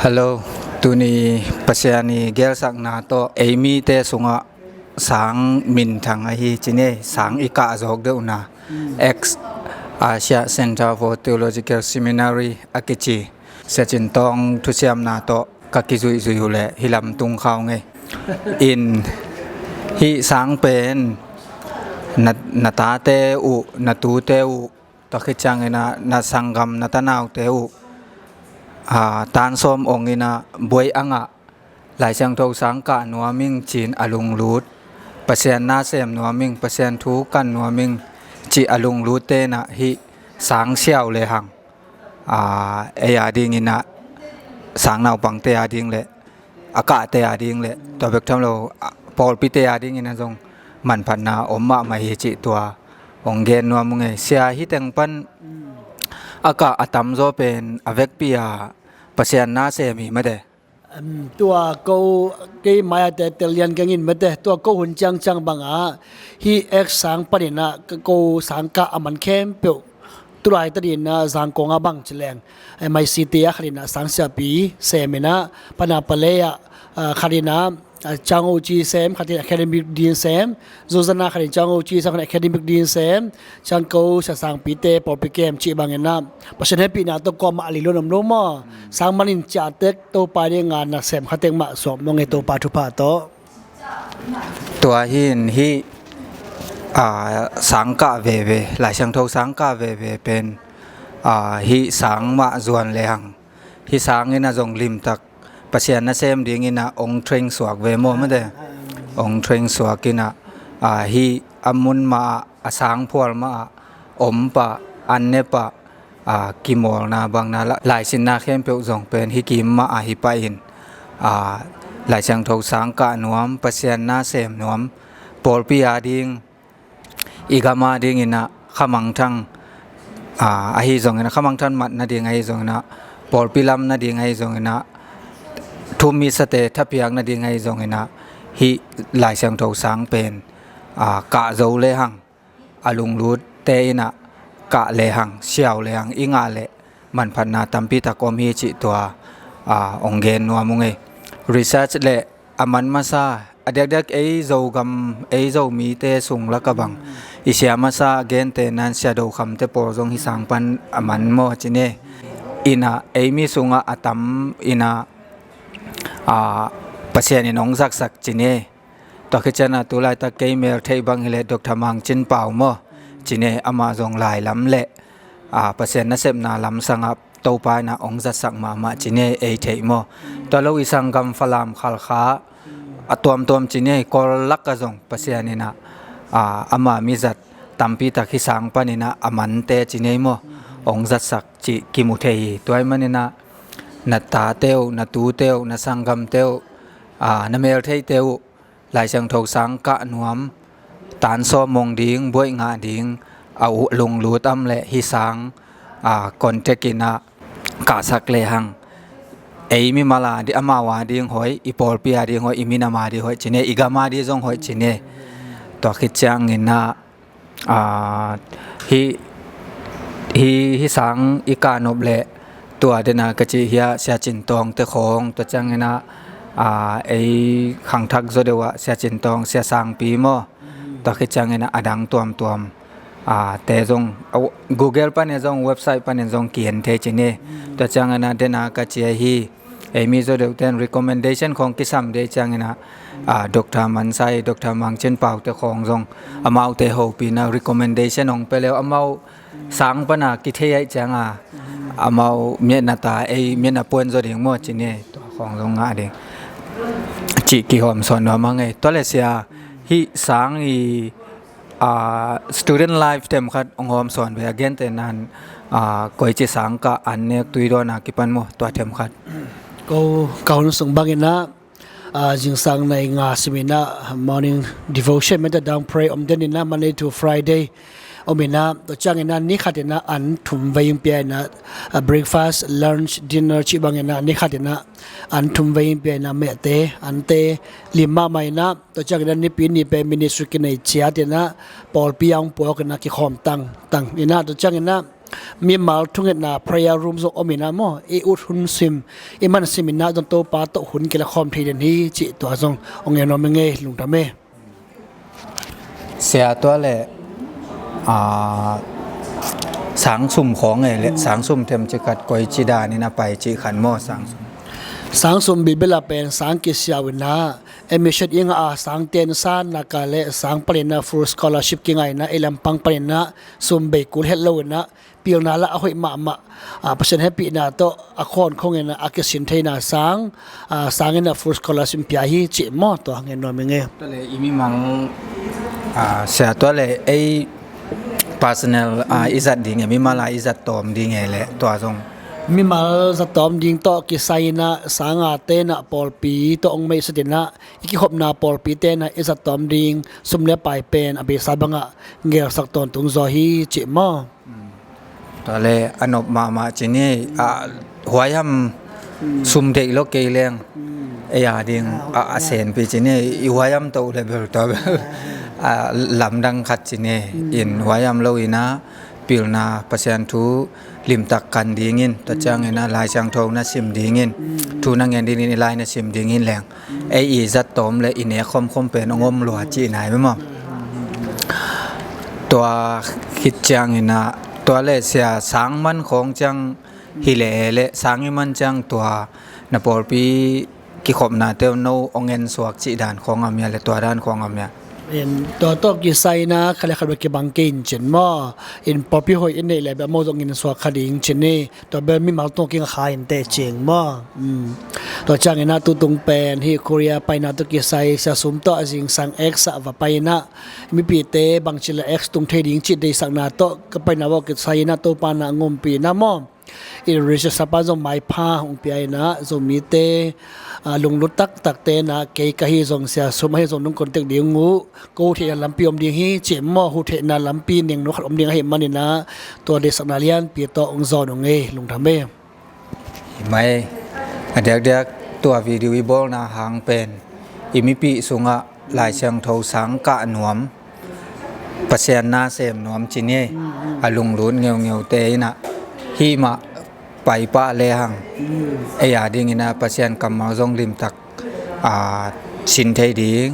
ฮัลโหลตุนีปัสยานีเกลสักนาโตเอมีเตสุงะสังมินทางอหิจินเนสังอิกาจอกเดอุนา X Asia Center for Theological Seminary อากิจิเสจินตองทุเซียมนาโตกักิจุยจุยเลฮิลัมตุงเขาไงอินฮิสังเป็นนาตาเตอุนาตูเตอุตะคิจังเงนาสังกัมนาตานาวเตอุตานส้มองอินะบวยอ่างะหลายเชิงทสังกะนัวมิงจีนอลุงรูดเปอร์เซ็นต์น่าเสียมนัวมิงเปอร์เซ็นต์ทุกันนัวมิงจีอลุงรูดเตนะฮิสังเชียวเลยหังเอียดิงินะสังนาวปังเตียดิงเลยอากาศเตียดิงเลยตัวเบกทำเราพอลปิเตียดิงินะจงมันพันนาอมมาไม่ฮิจิตัวองเกนนัวมุงเงเสียฮิตังปันอากาศตัมโซเป็นอเวกปียเปอร์เซ็นต์น่าเสียมีไม่ได้ตัวกูกี่มาแต่เตลียนกันยินไม่ได้ตัวกูหุ่นจังบังฮีเอ็กสังปนินะกูสังกะมันเข้มเปียวตัวไอ้ตัวนี้นะสังกงบังเฉลงไม่สิเตียขดินะสังเสียปีเซมินะปนาเปเลยขดินะจังโอจีเซมขัดอะคาเดมิกดีนเซมโซซานาขัดจังโอจีสังอะคาเดมิกดีนเซมจังกูสังปีเตปอปิเกมจีบางเงินนะเพราะฉะนั้นปีนั้นตัวก็มาอลิโลนมโลมาสังมันอินจัดเต็กตัวไปเรื่องงานนะเซมขัดเต็งมาสอบน้องเอตัวปาทุพาโตตัวหินฮิสังกะเวเวหลายช่างทสังกะเวเวเป็นฮิสังมาจวนเลหังฮิสังนี่นะจงลิมตักปัจจัยนั้นเซมดีงินะองเทรงสวกเวโมไม่ได้องเทรงสวกินะฮีอามุนมาสังพวลมาอมปะอันเนปะกิมอลนาบางนาหลายสินนาเข้มเปียวจงเป็นฮิกิมมาฮิไปหินหลายช่างทกสังกะนวมปัจจัยนั้นเซมนวมปอลปิอาดิงอีกามาดิงินะขมังทังฮิจงนะขมังทันมัดนาดิงฮิจงนะปอลปิลัมนาดิงฮิจงนะทุมีสเตทัพยังนาดีไงจงเนะฮิหลายเสียงโทสังเป็นกะโจเลหังอลุงรูดเตนะกะเลหังเชียวเลหังอิงาเลมันพันนาตัมปิตะกอมฮิจิตัวองเกนนัวมุงเอรีเสิร์ชเลอามันมาซาเด็กๆโจกัมโจมีเตสุงละกบังอิเชียมาซาเกนเตนันเสียดูคำเตปอจงฮิสังปันอามันโมจิเนอินะมีสุงะอตัมอินะปัจจัยนี้น้องสักจีเน่ตัวขึ้นจะน่าตัวลายตะเกียเมลเทบังเฮเลดอกทมังจินเป่าโมจีเน่อามาจงลายล้ำเละปัจจัยนั้นเสพนาล้ำสังอับโตไปนะองสักมาจีเน่เทโมตัวเราอิสังกัมฟลามขัลขาตัวจีเน่กอลักกะจงปัจจัยนี้นะอามามิจัดตัมปีตะคิสังปานินะอามันเตจีเน่โมองสักจีกิมุเทยตัวมันนี่นะนาตาเตวนาตูเตวนาสังกัมเตวนาเมลเทเตวหลายเชิงทกสังกะนวมตานซ้อมงดิ้งบวยงาดิ้งเอาลงรูตั้มและฮิสังก่อนเทกินะกาสักเลหังมีมาลาดิอามาวาดิ้งหอยอีปอลปีอาดิ้งหอยอีมินามาดิ้งหอยจีเนอีกามาดิ้งจงหอยจีเนตัวคิดจังเงินนะฮิสังอีกานบเลตัวเดนากะจิเฮียเสียจินตองเตะของตัวจังนะขังทักโซเดวะเสียจินตองเสียสังปีโมตัวคิดจังนะอดังตัวแต่จงGoogle ปะเนี่ยจงเว็บไซต์ปะเนี่ยจงเขียนเทจิเนตัวจังนะเดนากะจิฮีมีโซเดวเตน recommendation ของกิสัมเดจังนะดรมันไซดรมังเชนเป่าเตะของจงอามาเตโฮปีนะ recommendation ของไปแล้วอามาสังปนากิเทียจังอามาเมียนาตาเมียนาปวนโซเดียงหมดจีเน่ตัวของตรงงาเดงจีกิหอมสอนว่ามังไงตัวเลเซียฮิสังstudent life เต็มขัดองหอมสอนไปเกนแต่นั้นก่อยจีสังกะอันเนกตุยโดนากิปันโมตัวเต็มขัดก็เขาหนุ่งบางนะจิงสังในงานสมินะ morning devotion ไม่ได้ดัง pray เดือนนี้นะ Monday to Fridayอมินะตัวจังเงินนี่ขัดนะอันทุ่มไว้ยังเปียนะ breakfast lunch dinner ชิบางเงินนี่ขัดนะอันทุ่มไว้ยังเปียนะเมเตอันเตลิมาไม่นะตัวจังเงินนี่ปีนี้เป็น ministry กันในเชียร์นะปอลปียงปอกันนะกิคอมตังนี่นะตัวจังเงินนะ mi mal thunget na prayer room zo omina mo e ut hun sim e man simina don to pa to hun ke la khom thi den hi chi to zong ong ya no me nge lung ta me เสียตัวแหละอ่าสังสุมของไงแหละสังสุมเทมจิกัดกอยจิดานี่นะไปจิขันหม้อสังสุม sang sum bi bela pen sang ki sia wina emission inga a sang ten san na ka le sang palina for scholarship ki ngai na elam pang palina sum be kul hello na pil na la a hoi ma ma a passion happy na to a khon khong na akisin theina sang sang na for scholarship pia hi chi mo to nge no me nge ตัวเลยอีมีมังเสียตัวเลยไอ้ personal อิจัดดีไงมีมาลาอิจัดตอมดีไงแหละตัวทรง mi mal za tom ding to ki sai na sanga te na pol pi to ong mai sedina iki khop na pol pi te na isa tom ding sum le pai pen abi sabanga ngel sak ton tung zo hi chi mo ตัวเลยอนบมาจีนี่หัวยำซุมเด็กโลกเกลียงไอ้ยาดิงเซนปีจีนี่อีหัวยำโตเลยเบลตัวลำดังขัดจีนี่อินหัวยำโลอีนะปิลนาปัศยันทูลิมตักกันดีงินตัวจ้างเงินลายช่างทองนะซิมดีงินทูนังเงินดีนี่ลายนะซิมดีงินแรงไอ้อีจัดตอมเลยอินเนคอมเป็นองมหลวจีไหนไม่มั้งตัวคิดจ้างเงินนะตัวเลเสียสังมันของจังฮิเลเลสังมันจังตัวนปอลปีกิขบนาเตวโนองเงินสวกจีด่านของอเมียและตัวด้านของอเมีย in to to ki sai na khala khala ki bangkin chen mo in popi hoi in nei le ba mo dong in so khading chen ni to be mi mal to ki kha in te cheng mo to chang ina tu tung pen hi korea pai na to ki sai sa sum to jing sang x sa va pai na mi pi te bang chila x tung the ding chi dei sang na to ka pai na wa ki sai na to pa na ngom pi na mo in reach sa pa zo mai pha hong pi ai na zo mi te lung lut tak te na ke ka hi zong sia sum hi zong nung kon tek ding ngu ko the lam pi om ding hi che mo hu the na lam pi ning no khat om ding hi man na to de sak na lian pi to ong zo no nge lung tham me ไม่เด็กๆตัววิดีโอบอลนะหางเป็นอิมิปีสุงะลายเชียงโทสังกะหนวมประเสียนนาเสมหนวมจีนี่ลุงลุ้นเงียวเตยนะฮีมาไปปะเลหังไอ้ยาดิ่งนะประเสียนกำมาจงริมตักสินเทดิ่ง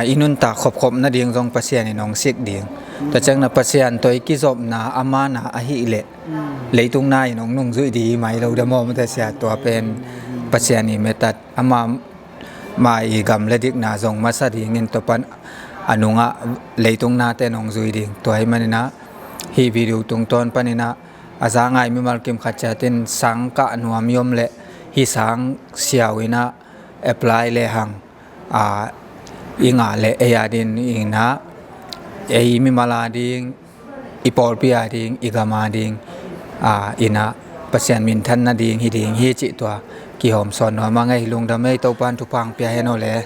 อินุนตาขบนะดิ่งจงประเสียนน้องซิกดิ่งแต่จังนะประเสียนตัวกิจบนะอามานะอหิเละเลยตรงหน้าน้องนุ่งจุยดีไหมเราเดโมมันแต่เสียตัวเป็นประเสียนี่เมตัดอามาอีกำเลดิกนาจงมาสะดิ่งเงินตัวปันอนุงะเลยตรงหน้าแต่น้องจุยดิ่งตัวให้มันนะฮีวิดีโอตรงต้นปันนะอาจารย์ไงมีมาลกิมขัดจัดเป็นสังกะนวมยมเละฮีสังเสียวินะแอพพลายเลหังอิงาเละเอียดินอิงนะไอ้มีมาลาดิงอีปอลปีอาดิงอีกามาดิงอินะปัศยันมินทันนาดิงฮีดิงฮีจิตัวกี่หอมสอนว่ามาไงลุงทำให้ตัวปานทุพังเปียให้โนเลย